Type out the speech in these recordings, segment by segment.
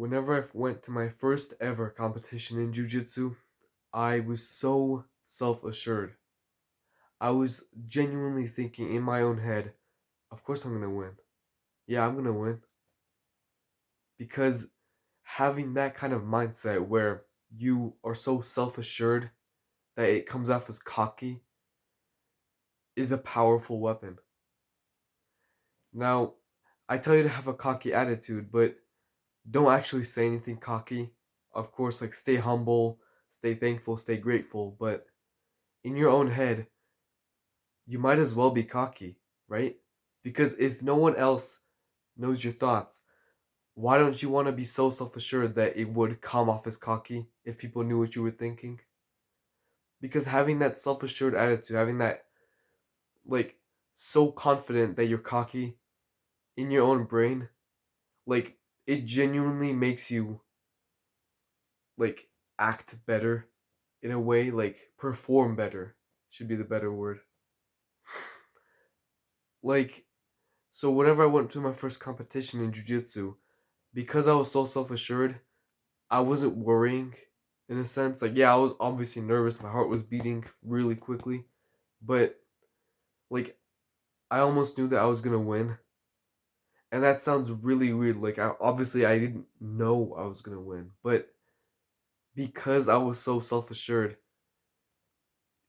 Whenever I went to my first ever competition in jiu-jitsu, I was so self-assured. I was genuinely thinking in my own head, of course I'm gonna win. Yeah, I'm gonna win. Because having that kind of mindset where you are so self-assured that it comes off as cocky is a powerful weapon. Now, I tell you to have a cocky attitude, but don't actually say anything cocky. Of course, like stay humble, stay thankful, stay grateful, but in your own head, you might as well be cocky, right? Because if no one else knows your thoughts, why don't you want to be so self assured that it would come off as cocky if people knew what you were thinking? Because having that self assured attitude, having that, like, so confident that you're cocky in your own brain, like, it genuinely makes you, like, act better in a way, like, perform better should be the better word. Like, so whenever I went to my first competition in jiu-jitsu, because I was so self-assured, I wasn't worrying in a sense. Like, yeah, I was obviously nervous. My heart was beating really quickly, but like I almost knew that I was gonna win. And that sounds really weird. Like, I didn't know I was gonna win, but because I was so self-assured,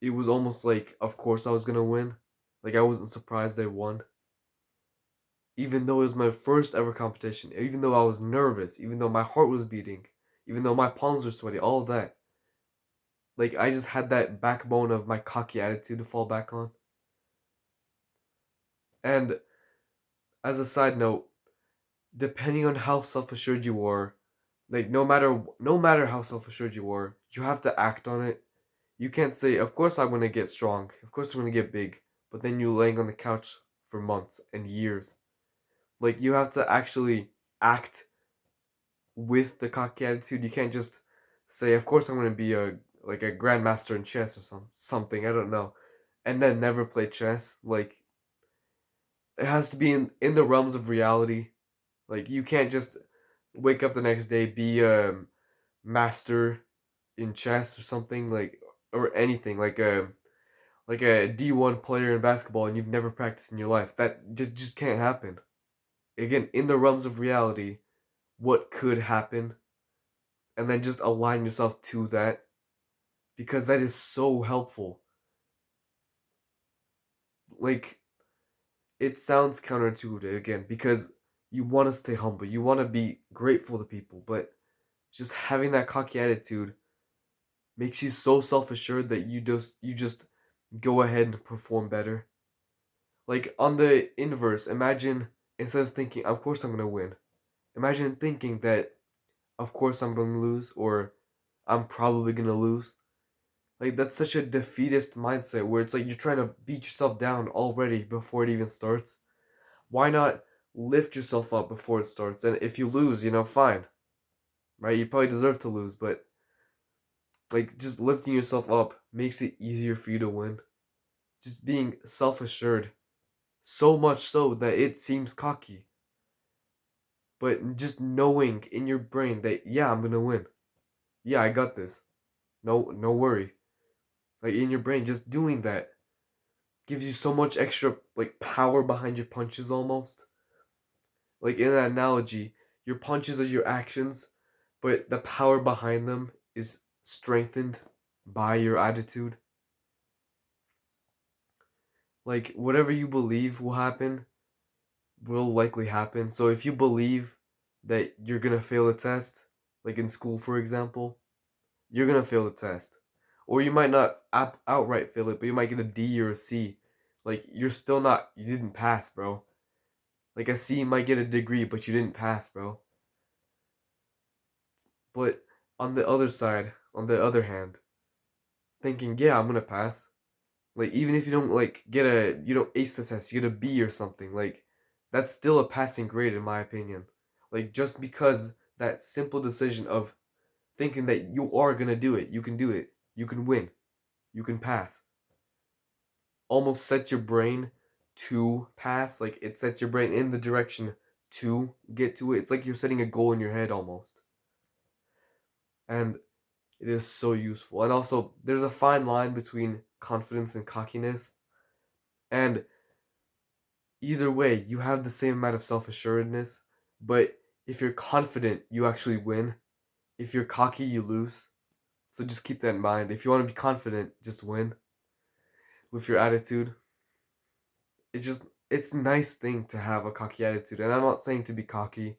it was almost like, of course I was gonna win. Like, I wasn't surprised I won. Even though it was my first ever competition, even though I was nervous, even though my heart was beating, even though my palms were sweaty, all of that. Like, I just had that backbone of my cocky attitude to fall back on. And as a side note, depending on how self-assured you are, like no matter how self-assured you are, you have to act on it. You can't say, "Of course I'm gonna get strong. Of course I'm gonna get big," but then you laying on the couch for months and years. Like, you have to actually act with the cocky attitude. You can't just say, "Of course I'm gonna be a grandmaster in chess or something." I don't know, and then never play chess. Like, it has to be in the realms of reality. Like, you can't just wake up the next day, be a master in chess or something, like, or anything like a D1 player in basketball and you've never practiced in your life. That just can't happen. Again, in the realms of reality, what could happen, and then just align yourself to that because that is so helpful. Like, it sounds counterintuitive again because you want to stay humble, you want to be grateful to people, but just having that cocky attitude makes you so self-assured that you just go ahead and perform better. Like, on the inverse, imagine instead of thinking, "Of course I'm gonna win," imagine thinking that, "Of course I'm gonna lose," or "I'm probably gonna lose." Like, that's such a defeatist mindset where it's like you're trying to beat yourself down already before it even starts. Why not lift yourself up before it starts? And if you lose, fine, right? You probably deserve to lose, but like, just lifting yourself up makes it easier for you to win. Just being self assured, so much so that it seems cocky, but just knowing in your brain that, yeah, I'm gonna win. Yeah, I got this. No worry. Like, in your brain, just doing that gives you so much extra, like, power behind your punches almost. Like, in that analogy, your punches are your actions, but the power behind them is strengthened by your attitude. Like, whatever you believe will happen will likely happen. So if you believe that you're gonna fail a test, like in school for example, you're gonna fail the test. Or you might not outright fail it, but you might get a D or a C. Like, you didn't pass, bro. Like, a C might get a degree, but you didn't pass, bro. But on the other hand, thinking, yeah, I'm gonna pass. Like, even if you don't, like, you don't ace the test, you get a B or something, like, that's still a passing grade in my opinion. Like, just because that simple decision of thinking that you are gonna do it, you can win, you can pass, almost sets your brain to pass. Like, it sets your brain in the direction to get to it. It's like you're setting a goal in your head almost. And it is so useful. And also, there's a fine line between confidence and cockiness. And either way, you have the same amount of self assuredness. But if you're confident, you actually win. If you're cocky, you lose. So just keep that in mind. If you want to be confident, just win with your attitude. It's a nice thing to have a cocky attitude. And I'm not saying to be cocky.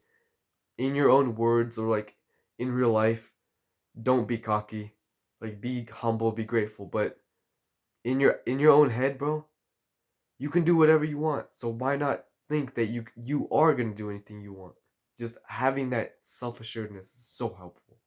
In your own words or like in real life, don't be cocky. Like be humble, be grateful. But in your own head, bro, you can do whatever you want. So why not think that you are gonna do anything you want? Just having that self assuredness is so helpful.